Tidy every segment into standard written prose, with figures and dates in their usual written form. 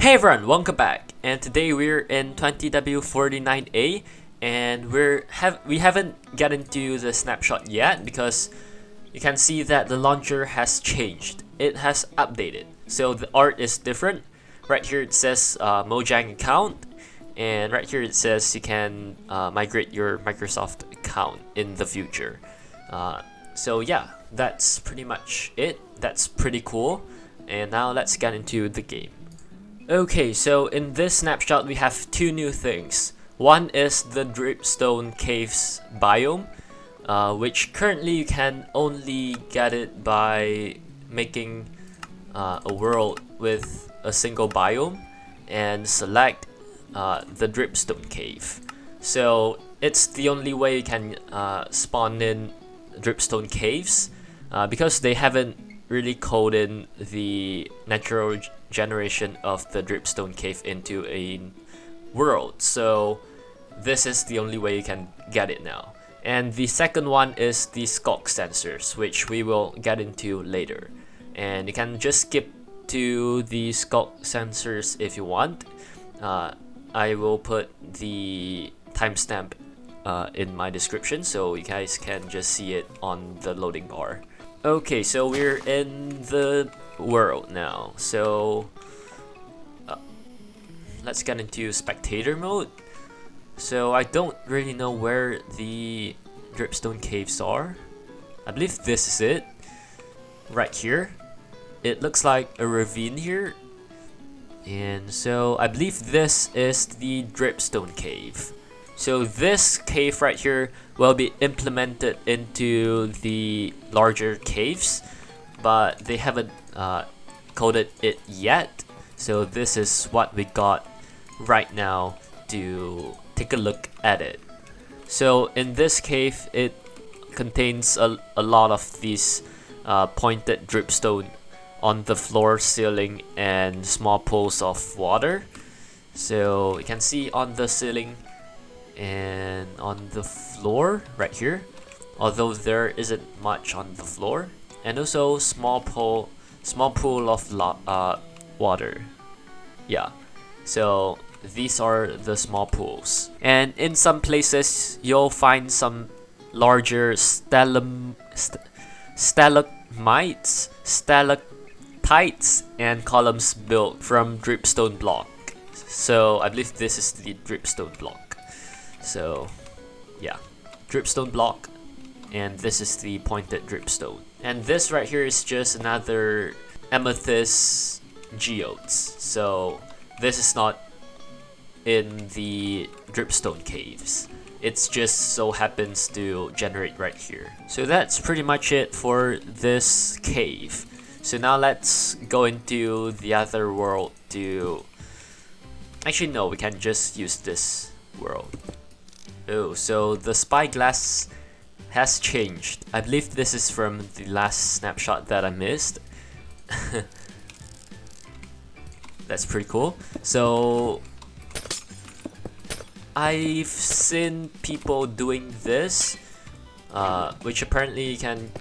Hey everyone, welcome back. And today we're in 20W49A, and we haven't gotten to the snapshot yet because you can see that the launcher has changed. It has updated, so the art is different. Right here it says Mojang account, and right here it says you can migrate your Microsoft account in the future. So yeah, that's pretty much it. That's pretty cool. And now let's get into the game. Okay, so in this snapshot we have two new things. One is the Dripstone Caves biome, which currently you can only get it by making a world with a single biome and select the Dripstone Cave. So it's the only way you can spawn in Dripstone Caves because they haven't really coded the natural generation of the Dripstone Cave into a world. So this is the only way you can get it now. And the second one is the Sculk Sensors, which we will get into later. And you can just skip to the Sculk Sensors if you want. I will put the timestamp in my description so you guys can just see it on the loading bar. Okay, so we're in the world now. So let's get into spectator mode. So I don't really know where the Dripstone Caves are. I believe this is it. Right here. It looks like a ravine here. And so I believe this is the Dripstone Cave. So this cave right here will be implemented into the larger caves, but they haven't coded it yet. So this is what we got right now to take a look at it. So in this cave, it contains a lot of these pointed dripstone on the floor, ceiling, and small pools of water. So you can see on the ceiling and on the floor right here, although there isn't much on the floor, and also small pool of water. Yeah, so these are the small pools, and in some places you'll find some larger stalagmites, stalactites, and columns built from dripstone block. So I believe this is the dripstone block. So yeah, dripstone block, and this is the pointed dripstone. And this right here is just another amethyst geodes. So this is not in the Dripstone Caves. It's just so happens to generate right here. So that's pretty much it for this cave. So now let's go into the other world to... Actually no, we can just use this world. Oh, so the spyglass has changed. I believe this is from the last snapshot that I missed. That's pretty cool. So I've seen people doing this, which apparently you can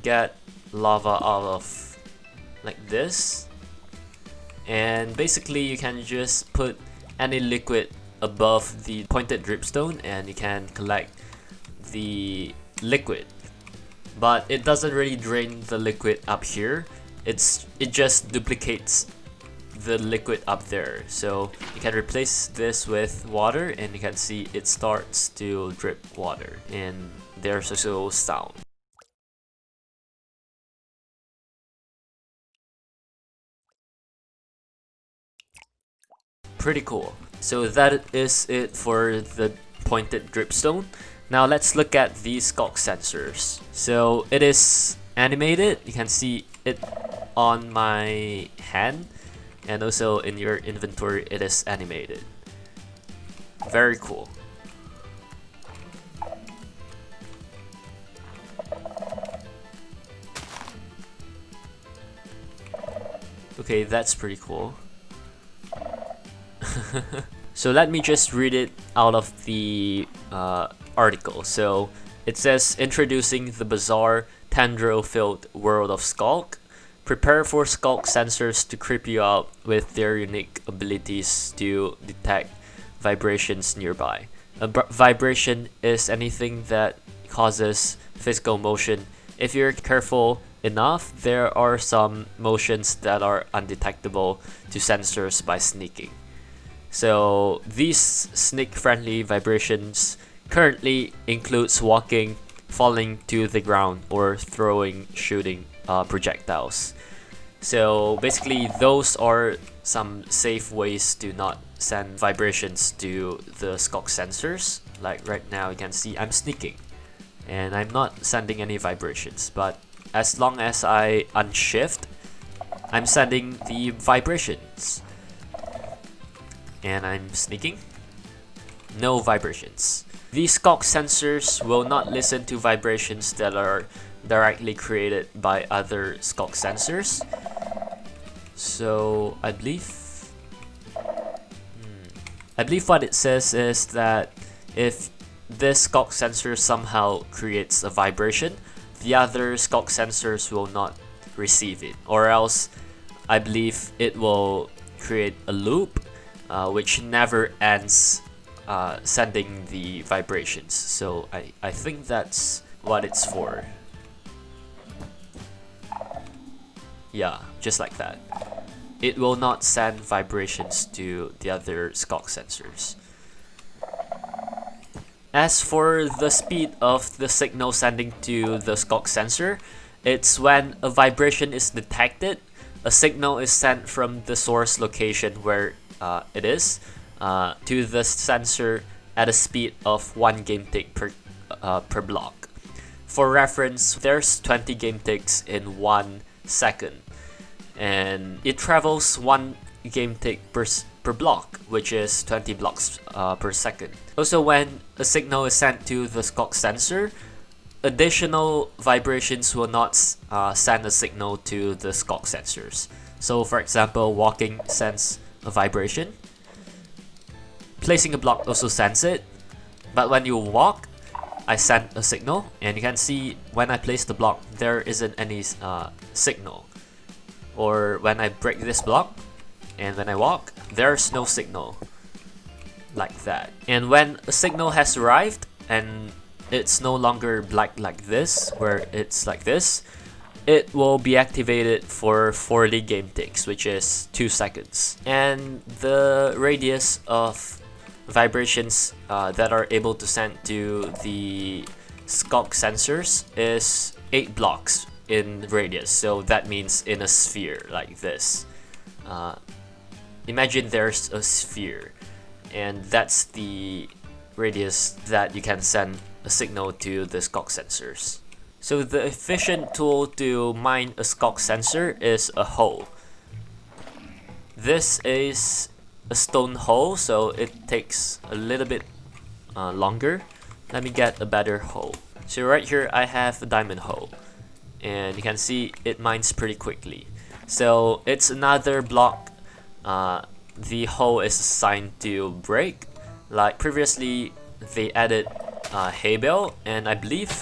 get lava out of like this, and basically you can just put any liquid above the pointed dripstone and you can collect the liquid, but it doesn't really drain the liquid up here. It just duplicates the liquid up there. So you can replace this with water and you can see it starts to drip water, and there's also sound. Pretty cool. So that is it for the pointed dripstone. Now let's look at the Sculk Sensors. So it is animated. You can see it on my hand, and also in your inventory it is animated. Very cool. Okay, that's pretty cool. So let me just read it out of the article. So it says, introducing the bizarre tendril-filled world of Sculk. Prepare for Sculk Sensors to creep you out with their unique abilities to detect vibrations nearby. A vibration is anything that causes physical motion. If you're careful enough, there are some motions that are undetectable to sensors by sneaking. So these sneak-friendly vibrations currently includes walking, falling to the ground, or shooting projectiles. So basically, those are some safe ways to not send vibrations to the Sculk sensors. Like right now, you can see I'm sneaking, and I'm not sending any vibrations. But as long as I unshift, I'm sending the vibrations. And I'm sneaking. No vibrations. These Sculk sensors will not listen to vibrations that are directly created by other Sculk sensors. So I believe what it says is that if this Sculk sensor somehow creates a vibration, the other Sculk sensors will not receive it, or else I believe it will create a loop which never ends sending the vibrations. So I think that's what it's for. Yeah, just like that. It will not send vibrations to the other Sculk sensors. As for the speed of the signal sending to the Sculk sensor, it's when a vibration is detected, a signal is sent from the source location where it is to the sensor at a speed of 1 game tick per block. For reference, there's 20 game ticks in 1 second, and it travels 1 game tick per block, which is 20 blocks per second. Also, when a signal is sent to the Sculk sensor, additional vibrations will not send a signal to the Sculk sensors. So for example, walking sends a vibration. Placing a block also sends it. But when you walk, I send a signal, and you can see when I place the block, there isn't any signal. Or when I break this block, and when I walk, there's no signal. Like that. And when a signal has arrived, and it's no longer black like this, where it's like this, it will be activated for 40 game ticks, which is 2 seconds. And the radius of vibrations that are able to send to the Sculk sensors is 8 blocks in radius. So that means in a sphere like this. Imagine there's a sphere, and that's the radius that you can send a signal to the Sculk sensors. So the efficient tool to mine a Sculk sensor is a hoe. This is a stone hoe, so it takes a little bit longer. Let me get a better hoe. So right here I have a diamond hoe, and you can see it mines pretty quickly. So it's another block the hoe is assigned to break. Like previously they added hay bale, and I believe,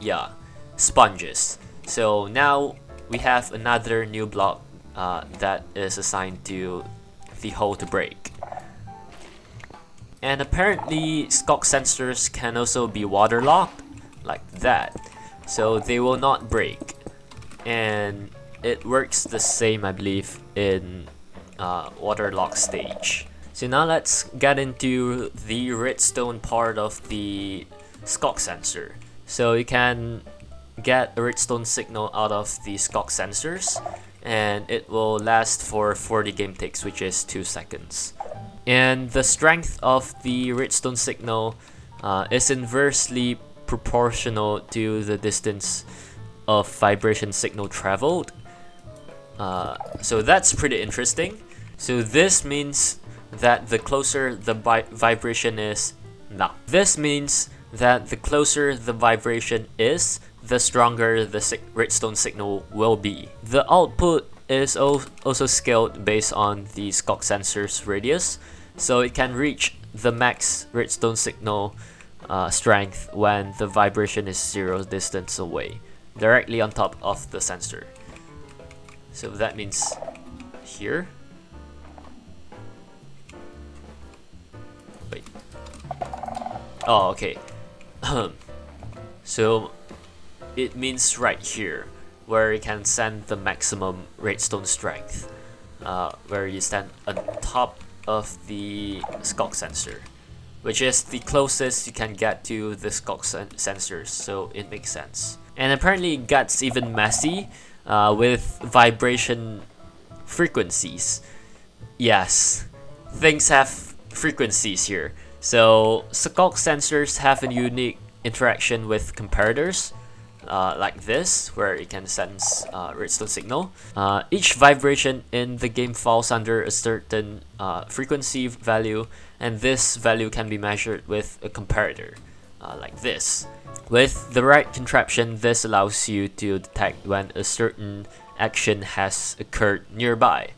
yeah, sponges. So now we have another new block that is assigned to the hoe to break. And apparently Sculk sensors can also be waterlocked like that, so they will not break. And it works the same, I believe, in waterlock stage. So now let's get into the redstone part of the Sculk sensor. So you can get a redstone signal out of the Sculk sensors, and it will last for 40 game ticks, which is 2 seconds. And the strength of the redstone signal is inversely proportional to the distance of vibration signal traveled. So that's pretty interesting. So this means that the closer the vibration is, this means that the closer the vibration is, the stronger the redstone signal will be. The output is also scaled based on the Sculk sensor's radius, so it can reach the max redstone signal strength when the vibration is 0 distance away, directly on top of the sensor. So that means here. Wait. Oh, okay. So it means right here, where you can send the maximum redstone strength, where you stand on top of the Sculk sensor, which is the closest you can get to the Sculk sensors, so it makes sense. And apparently it gets even messy with vibration frequencies. Yes, things have frequencies here. So Sculk sensors have a unique interaction with comparators, like this, where it can sense redstone signal. Each vibration in the game falls under a certain frequency value, and this value can be measured with a comparator, like this. With the right contraption, this allows you to detect when a certain action has occurred nearby.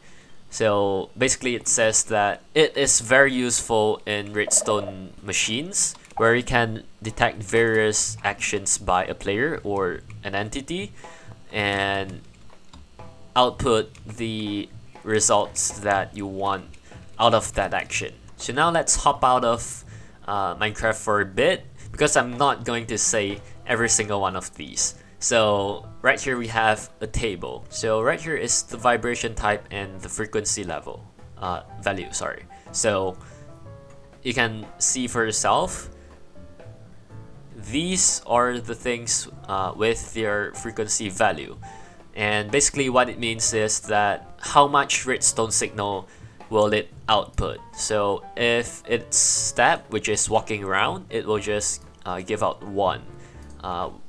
So basically it says that it is very useful in redstone machines, where you can detect various actions by a player or an entity and output the results that you want out of that action. So now let's hop out of Minecraft for a bit, because I'm not going to say every single one of these. So right here we have a table. So right here is the vibration type and the frequency level, value, sorry. So you can see for yourself, these are the things with their frequency value. And basically what it means is that how much redstone signal will it output. So if it's step, which is walking around, it will just give out 1,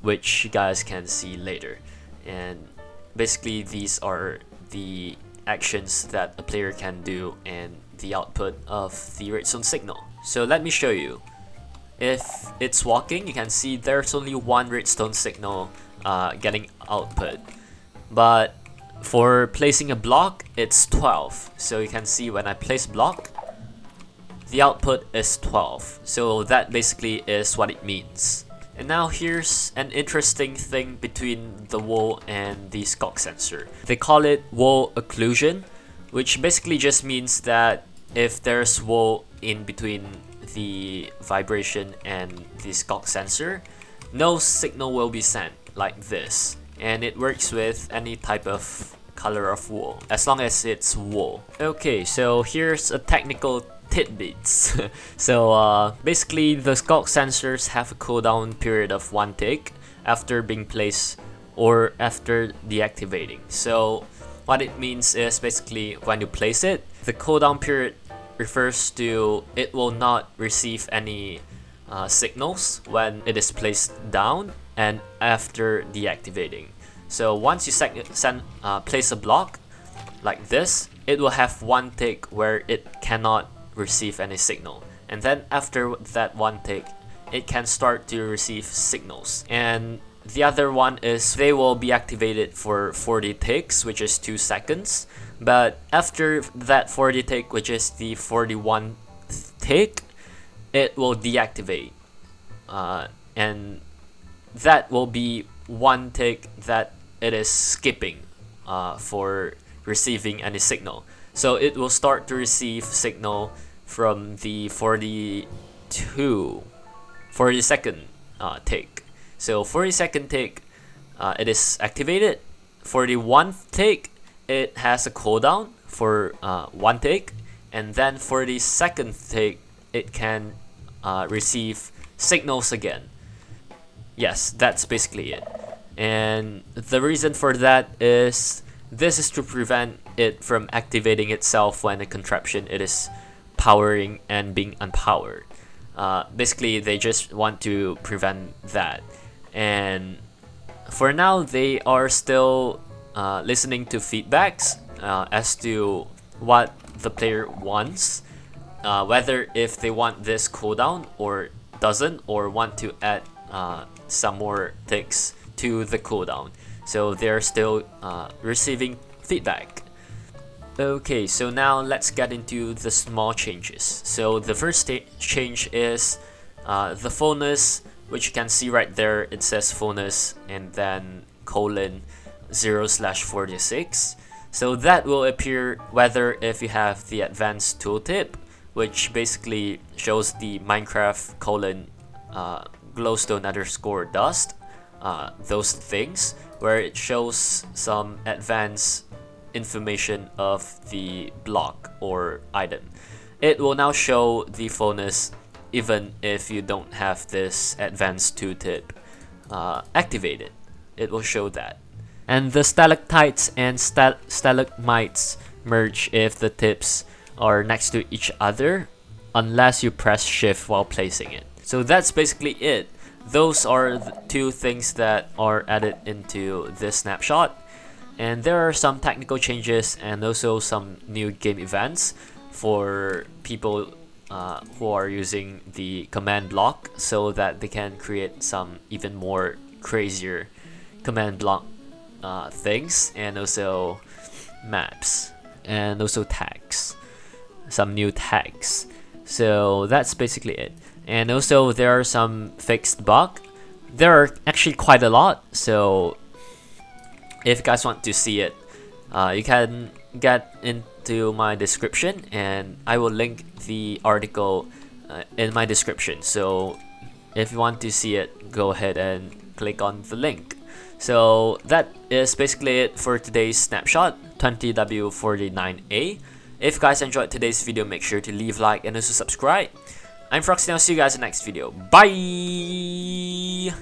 which you guys can see later. And basically these are the actions that a player can do and the output of the redstone signal. So let me show you. If it's walking, you can see there's only 1 redstone signal getting output. But for placing a block, it's 12. So you can see when I place block, the output is 12. So that basically is what it means. And now here's an interesting thing between the wall and the Sculk sensor. They call it wall occlusion, which basically just means that if there's wall in between the vibration and the Sculk sensor, no signal will be sent, like this. And it works with any type of color of wool, as long as it's wool. Okay, so here's a technical tidbits. So basically the Sculk sensors have a cooldown period of 1 tick after being placed or after deactivating. So what it means is basically when you place it, the cooldown period refers to it will not receive any signals when it is placed down and after deactivating. So once you place a block like this, it will have 1 tick where it cannot receive any signal, and then after that 1 tick, it can start to receive signals. And the other one is they will be activated for 40 ticks, which is 2 seconds. But after that 40 tick, which is the 41st tick, it will deactivate. And that will be 1 tick that it is skipping for receiving any signal. So it will start to receive signal from the 42nd tick. So 42nd tick, it is activated. 41st tick, it has a cooldown for 1 tick, and then 42nd tick, it can receive signals again. Yes, that's basically it. And the reason for that is this is to prevent it from activating itself when a contraption it is powering and being unpowered. Basically, they just want to prevent that. And for now, they are still listening to feedbacks as to what the player wants, whether if they want this cooldown or doesn't, or want to add some more ticks to the cooldown. So they're still receiving feedback. Okay, so now let's get into the small changes. So the first change is the fullness, which you can see right there. It says fullness and then colon 0/46. So that will appear whether if you have the advanced tooltip, which basically shows the Minecraft colon glowstone underscore dust, those things, where it shows some advanced information of the block or item. It will now show the fullness even if you don't have this advanced tooltip activated. It will show that. And the stalactites and stalagmites merge if the tips are next to each other, unless you press shift while placing it. So that's basically it. Those are the two things that are added into this snapshot. And there are some technical changes and also some new game events for people who are using the command block, so that they can create some even more crazier command block things, and also maps, and also tags, some new tags. So that's basically it. And also there are some fixed bugs. There are actually quite a lot, so if you guys want to see it, you can get into my description, and I will link the article in my description. So if you want to see it, go ahead and click on the link. So that is basically it for today's snapshot 20W49A. If you guys enjoyed today's video, make sure to leave a like and also subscribe. I'm Froxy, and I'll see you guys in the next video. Bye!